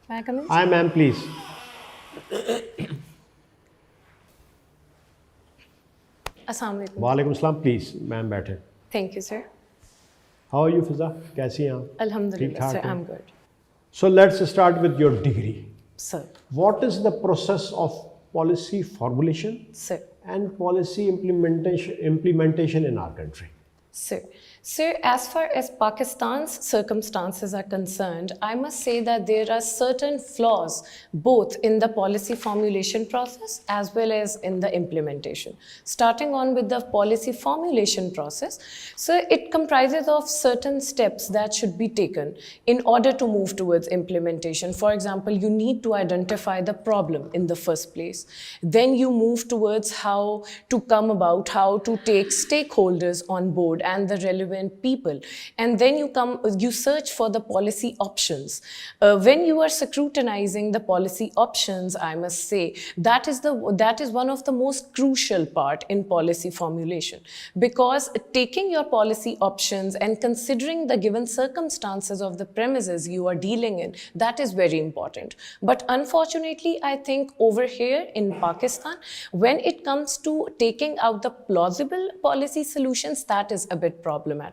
May I come in? Hi, ma'am, please. Assalamu alaikum. Walaikum salam, please. Ma'am, बैठे. Thank you, sir. How are you, Fizza? कैसी हैं आप? Alhamdulillah, ठीक-ठाक sir, हो? I'm good. So let's start with your degree. Sir, What is the process of policy formulation sir, and policy implementation in our country? sir. Sir, as far as Pakistan's circumstances are concerned, I must say that there are certain flaws both in the policy formulation process as well as in the implementation. Starting on with the policy formulation process, so it comprises of certain steps that should be taken in order to move towards implementation. For example, you need to identify the problem in the first place. Then you move towards how to come about, how to take stakeholders on board and the relevant people, and then you search for the policy options. When you are scrutinizing the policy options, I must say that is one of the most crucial part in policy formulation, because taking your policy options and considering the given circumstances of the premises you are dealing in, that is very important. But unfortunately, I think over here in Pakistan, when it comes to taking out the plausible policy solutions, that is a bit problematic.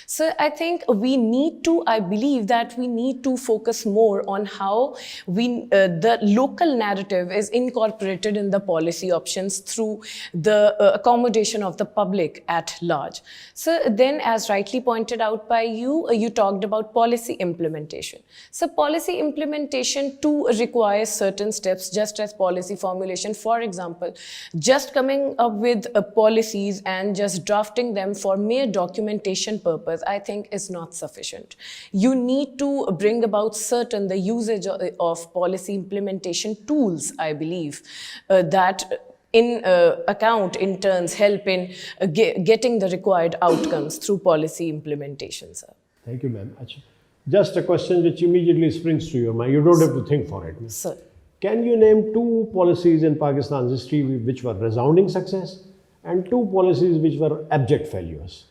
So I think I believe that we need to focus more on how the local narrative is incorporated in the policy options through the accommodation of the public at large. So then, as rightly pointed out by you, you talked about policy implementation. So policy implementation too requires certain steps, just as policy formulation. For example, just coming up with policies and just drafting them for mere documentation purpose, I think is not sufficient. You need to bring about the usage of policy implementation tools, I believe, that in turns help in getting the required outcomes through policy implementation, sir. Thank you, ma'am. Just a question which immediately springs to your mind. You don't have to think for it. Sir. Can you name two policies in Pakistan's history which were resounding success and two policies which were abject failures?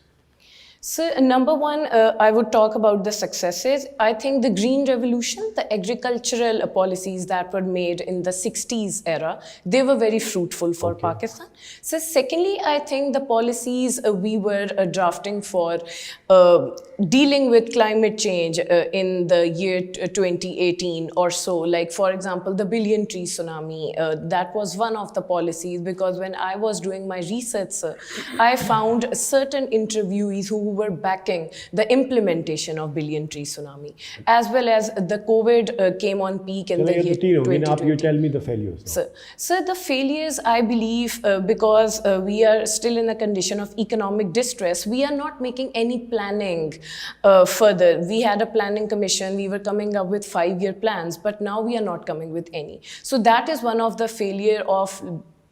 So number one, I would talk about the successes. I think the Green Revolution, the agricultural policies that were made in the 60s era, they were very fruitful for Pakistan. So secondly, I think the policies we were drafting for dealing with climate change in the year 2018 or so, like for example, the billion tree tsunami, that was one of the policies, because when I was doing my research, I found certain interviewees who were backing the implementation of billion tree tsunami, as well as the COVID came on peak in the year 2020. You tell me the failures. So the failures, I believe, because we are still in a condition of economic distress, we are not making any planning further. We had a planning commission, we were coming up with 5-year plans, but now we are not coming with any. So that is one of the failure of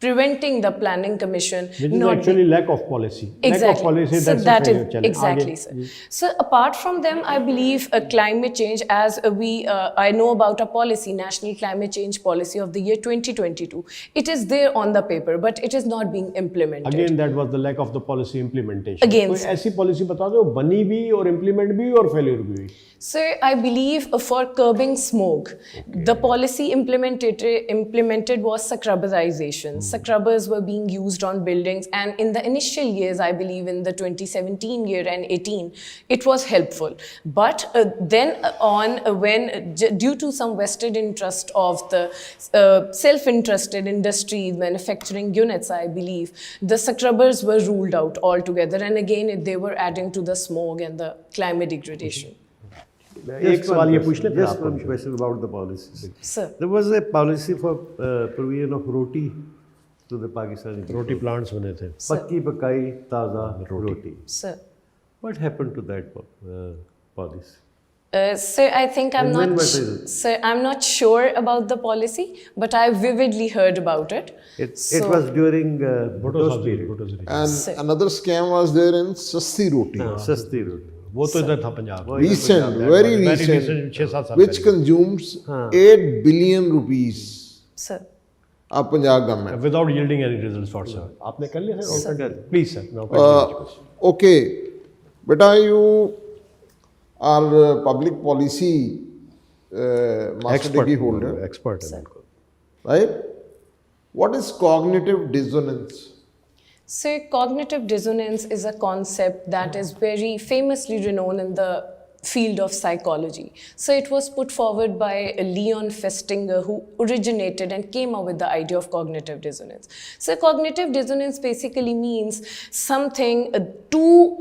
preventing the planning commission. Which is actually lack of policy. Exactly. Lack of policy, so that's that a is challenge. exactly, sir. So apart from them, I believe climate change, as I know about a policy, National Climate Change Policy of the year 2022. It is there on the paper, but it is not being implemented. Again, that was the lack of the policy implementation. Again, कोई ऐसी policy बता दो बनी भी और implement भी और failure भी हुई. Sir, I believe for curbing smoke, the policy implemented was scrubberization. Scrubbers were being used on buildings, and in the initial years, I believe in the 2017 year and 18, it was helpful. But then on, when due to some vested interest of the self-interested industries, manufacturing units, I believe, the scrubbers were ruled out altogether, and again, they were adding to the smog and the climate degradation. Just one question about the policies. Sir. There was a policy for provision of roti to the Pakistani. Roti plants बने थे. Pakki pakai taza roti. Sir. What happened to that policy? Sir, I think I'm not sure about the policy, but I vividly heard about it. It was during Bhutto's period. And another scam was there in Sasti Roti. Sasti roti. वो तो इधर था Punjab. Recent, very recent, 6-7 साल which consumes 8 billion rupees. Sir. Of Punjab government. Without yielding any results whatsoever. आपने कर लिया sir? Please sir. Now question. Okay, beta, you are public policy master degree holder, expert. right? What is cognitive dissonance? So, cognitive dissonance is a concept that is very famously renowned in the field of psychology. So, it was put forward by Leon Festinger, who originated and came up with the idea of cognitive dissonance. So, cognitive dissonance basically means something, two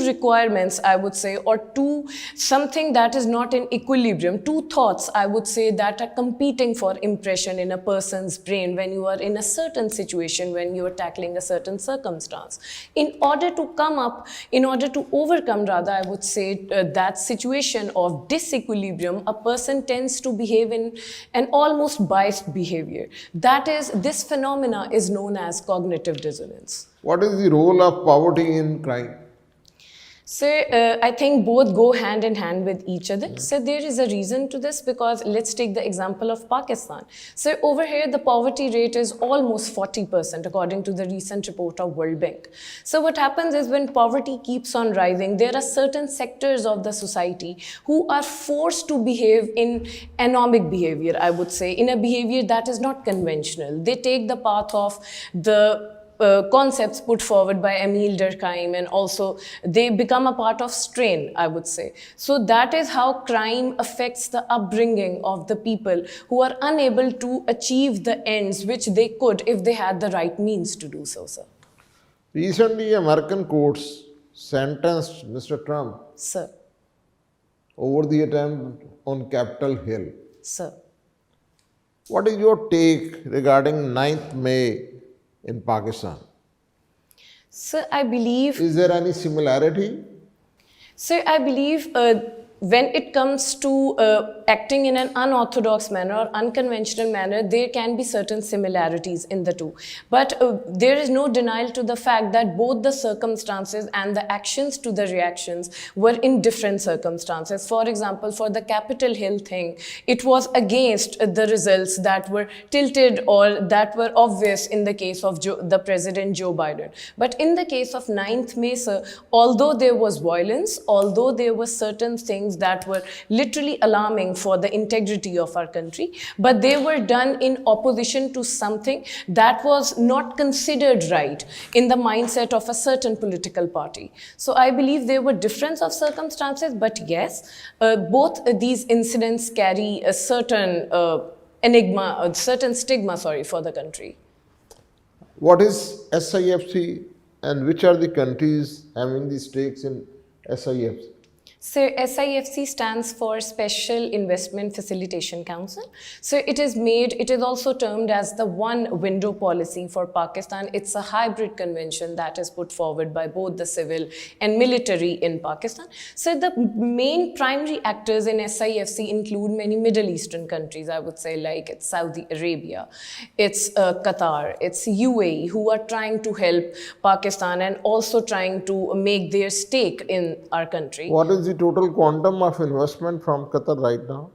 requirements, I would say, or something that is not in equilibrium, two thoughts, I would say, that are competing for impression in a person's brain when you are in a certain situation, when you are tackling a certain circumstance. In order to overcome, rather, I would say, that situation of disequilibrium, a person tends to behave in an almost biased behavior. This phenomena is known as cognitive dissonance. What is the role of poverty in crime? So I think both go hand in hand with each other. So there is a reason to this, because let's take the example of Pakistan. So over here, the poverty rate is almost 40% according to the recent report of World Bank. So what happens is, when poverty keeps on rising, there are certain sectors of the society who are forced to behave in anomic behavior, I would say, in a behavior that is not conventional. They take the path of the concepts put forward by Emile Durkheim, and also they become a part of strain, I would say. So that is how crime affects the upbringing of the people who are unable to achieve the ends which they could if they had the right means to do so, sir. Recently, American courts sentenced Mr. Trump Sir. over the attempt on Capitol Hill. Sir. What is your take regarding 9th May in Pakistan? Sir, I believe... Is there any similarity? Sir, I believe when it comes to acting in an unorthodox manner or unconventional manner, there can be certain similarities in the two. But there is no denial to the fact that both the circumstances and the actions to the reactions were in different circumstances. For example, for the Capitol Hill thing, it was against the results that were tilted or that were obvious in the case of the President Joe Biden. But in the case of 9th May, sir, although there was violence, although there were certain things that were literally alarming for the integrity of our country, but they were done in opposition to something that was not considered right in the mindset of a certain political party. So I believe there were difference of circumstances, but yes, both these incidents carry a certain a certain stigma, for the country. What is SIFC and which are the countries having the stakes in SIFC? So SIFC stands for Special Investment Facilitation Council. So it is also termed as the one window policy for Pakistan. It's a hybrid convention that is put forward by both the civil and military in Pakistan. So the main primary actors in SIFC include many Middle Eastern countries, I would say, like it's Saudi Arabia, it's Qatar, it's UAE, who are trying to help Pakistan and also trying to make their stake in our country. What is the total quantum of investment from Qatar right now?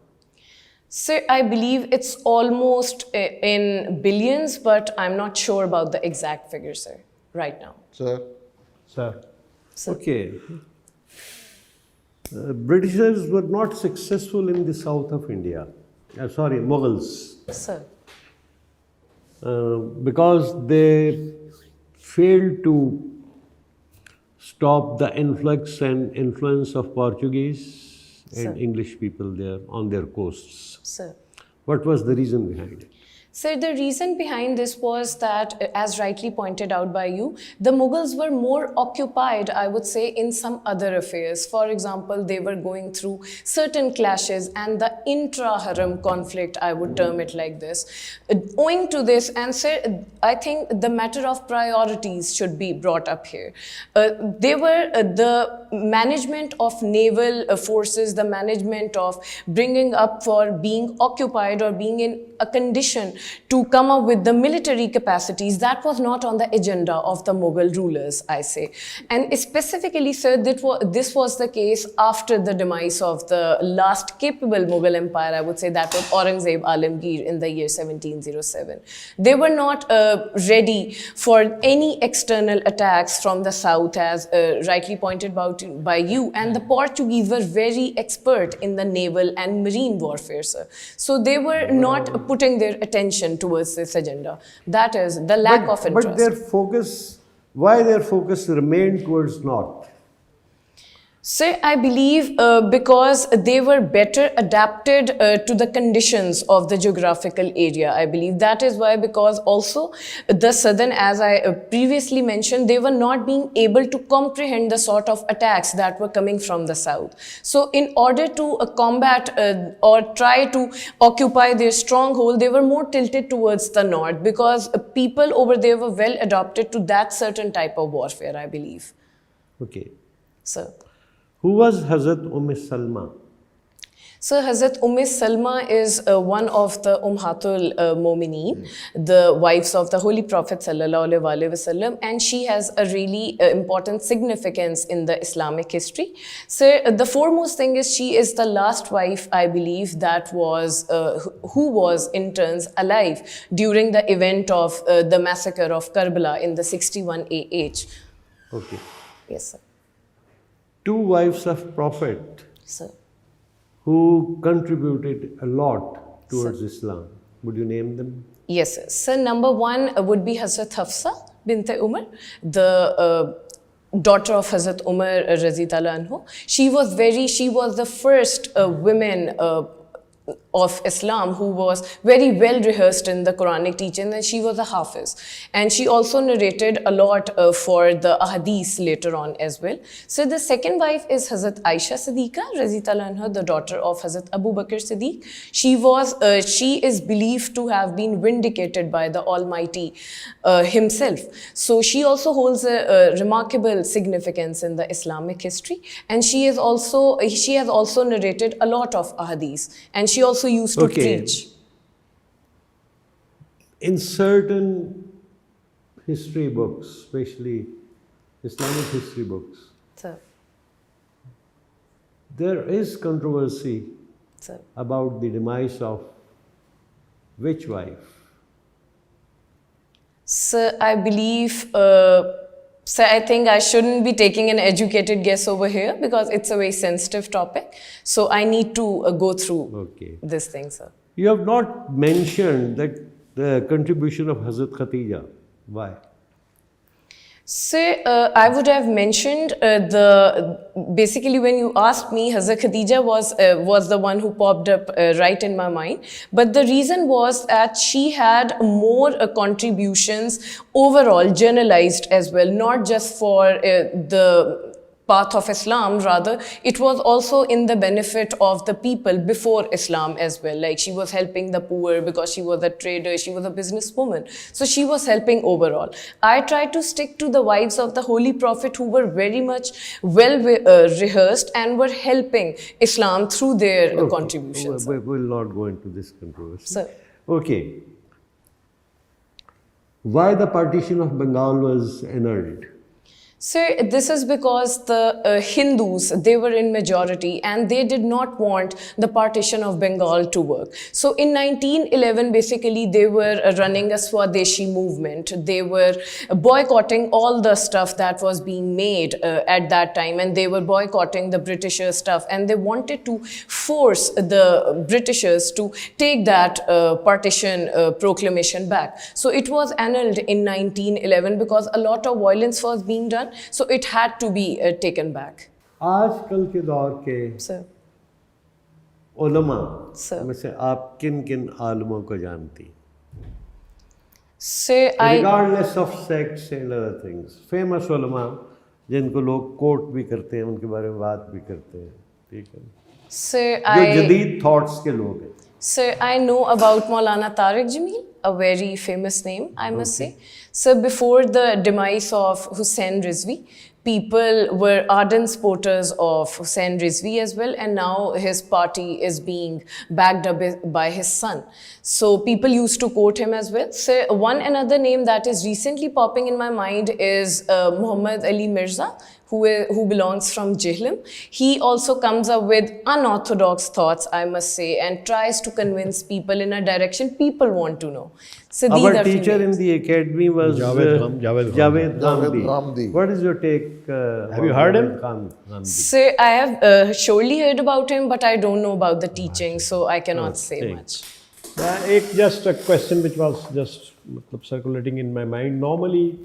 So I believe it's almost in billions, but I'm not sure about the exact figure, sir, right now. Sir. Okay. Britishers were not successful in the south of India. Mughals. Sir. Because they failed to stop the influx and influence of Portuguese and English people there on their coasts. Sir. What was the reason behind it? So the reason behind this was that, as rightly pointed out by you, the Mughals were more occupied, I would say, in some other affairs. For example, they were going through certain clashes and the intra-Haram conflict, I would term it like this. Owing to this, and so I think the matter of priorities should be brought up here. They were the management of naval forces, the management of bringing up for being occupied or being in a condition to come up with the military capacities, that was not on the agenda of the Mughal rulers, I say. And specifically, sir, this was the case after the demise of the last capable Mughal empire, I would say, that was Aurangzeb Alamgir in the year 1707. They were not ready for any external attacks from the south, as rightly pointed by you, and the Portuguese were very expert in the naval and marine warfare, sir. So they were not putting their attention towards this agenda. That is the lack of interest. But their focus, why their focus remained towards north? Sir, I believe because they were better adapted to the conditions of the geographical area. I believe that is why, because also the southern, as I previously mentioned, they were not being able to comprehend the sort of attacks that were coming from the south. So in order to combat or try to occupy their stronghold, they were more tilted towards the north, because people over there were well adapted to that certain type of warfare, I believe. Okay. Sir. Who was Hazrat Salma? So Hazrat Salma is one of the Ummahatul Momineen, the wives of the Holy Prophet Sallallahu Alaihi Wasallam, and she has a really important significance in the Islamic history. So the foremost thing is she is the last wife, I believe, that was who was in turns alive during the event of the massacre of Karbala in the 61 AH. Okay. Yes, sir. Two wives of Prophet Sir. who contributed a lot towards Islam. Would you name them? Yes, sir. So number one would be Hazrat Hafsa bint Umar, the daughter of Hazrat Umar Razi Ta'ala Anhu. She was the first woman of Islam who was very well rehearsed in the Quranic teaching, and she was a Hafiz. And she also narrated a lot for the Ahadith later on as well. So the second wife is Hazrat Aisha Siddiqa, Razi Ta'ala Anha, the daughter of Hazrat Abu Bakr Siddiq. She is believed to have been vindicated by the Almighty himself. So she also holds a remarkable significance in the Islamic history, and she has also narrated a lot of Ahadith, and she also used to preach. In certain history books, especially Islamic history books, Sir. there is controversy Sir. about the demise of which wife? So I believe, so I think I shouldn't be taking an educated guess over here, because it's a very sensitive topic. So I need to go through this thing, sir. You have not mentioned that the contribution of Hazrat Khatija. Why? So I would have mentioned basically when you asked me, Hazrat Khadija was the one who popped up right in my mind. But the reason was that she had more contributions overall, generalized as well, not just for the path of Islam, rather it was also in the benefit of the people before Islam as well. Like she was helping the poor because she was a trader, she was a businesswoman. So she was helping overall. I tried to stick to the wives of the Holy Prophet who were very much well rehearsed and were helping Islam through their contributions. We will not go into this controversy. Sir. Okay. Why the partition of Bengal was annulled? So this is because the Hindus, they were in majority and they did not want the partition of Bengal to work. So in 1911, basically, they were running a Swadeshi movement. They were boycotting all the stuff that was being made at that time, and they were boycotting the Britishers' stuff, and they wanted to force the Britishers to take that partition proclamation back. So it was annulled in 1911 because a lot of violence was being done. So it had to be taken back. आजकल के दौर के Sir. उलमा Sir. में से आप किन किन आलमों को जानती? Sir, Regardless of sects and other things, famous उलमा जिनको लोग कोट भी करते हैं, उनके बारे में बात भी करते हैं, ठीक है? Sir, जो जदीद thoughts के लोग हैं. Sir, I know about Maulana Tariq Jameel, a very famous name, I must say. So before the demise of Hussain Rizvi, people were ardent supporters of Hussain Rizvi as well, and now his party is being backed up by his son. So people used to quote him as well. So one another name that is recently popping in my mind is Muhammad Ali Mirza, who belongs from Jihlim. He also comes up with unorthodox thoughts, I must say, and tries to convince people in a direction people want to know. So these Our are few teacher in names. the academy was Javed Javed Javed Ghamdi. Ghamdi. What is your take? Have you heard him? Ghamdi? So I have surely heard about him, but I don't know about the teaching, so I cannot say ठीक. much. Just a question which was just circulating in my mind. Normally,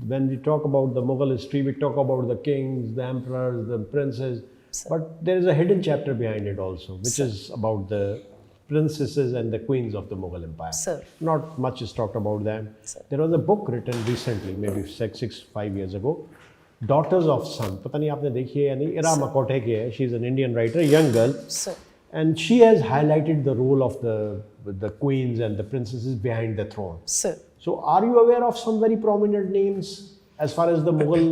when we talk about the Mughal history, we talk about the kings, the emperors, the princes, but there is a hidden chapter behind it also, which is about the princesses and the queens of the Mughal Empire. Sir. Not much is talked about them. There was a book written recently, maybe 5 years ago, Daughters of Sun. पता नहीं आपने देखी है या नहीं? इरा मकोटे की है. She is an Indian writer, young girl. Sir. And she has highlighted the role of the queens and the princesses behind the throne. Sir. So, are you aware of some very prominent names as far as the Mughal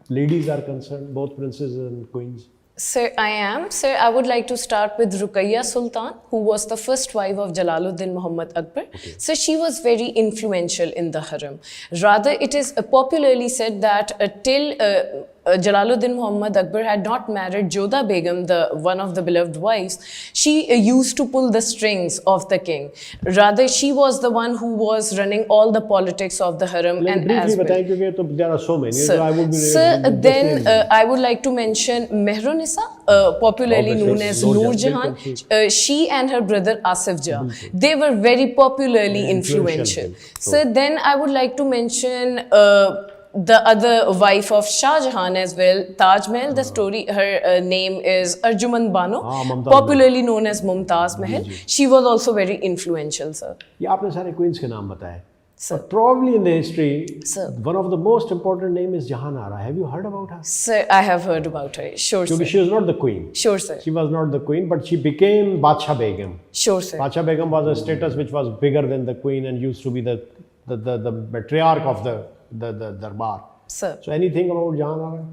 ladies are concerned, both princes and queens? Sir, I am. Sir, I would like to start with Ruqayya Sultan, who was the first wife of Jalaluddin Muhammad Akbar. So she was very influential in the harem. Rather, it is popularly said that till Jalaluddin Muhammad Akbar had not married Jodha Begum, one of the beloved wives, she used to pull the strings of the king. Rather, she was the one who was running all the politics of the harem and briefly as well. बताएं क्योंकि तो there are so many. Sir, So I would be sir just then name I would like to mention Mehrunisa, popularly Obviously, known as Noor Noor Jahan. Jahan. She and her brother Asif Jah, they were very popularly influential. influential. So then I would like to mention the other wife of Shah Jahan as well, Taj Mahal. The story, her name is Arjuman Bano, Mumtaz popularly known as Mumtaz Mahal. She was also very influential, sir. ये आपने सारे queens के नाम बताए. Sir. But probably in the history, Sir. one of the most important name is Jahan Ara. Have you heard about her? Sir, I have heard about her. Sure, Because sir. she was not the queen. Sure, sir. She was not the queen, but she became Badshah Begum. Sure, sir. Badshah Begum was a status which was bigger than the queen and used to be the matriarch of the darbar. Sir. So anything about Jahan Ara?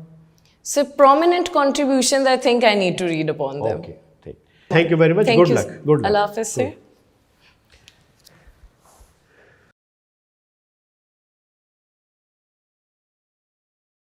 So prominent contributions, I think I need to read upon them. Okay. Thank you very much. Thank Good you. luck. Good luck. Allah Hafiz, sir.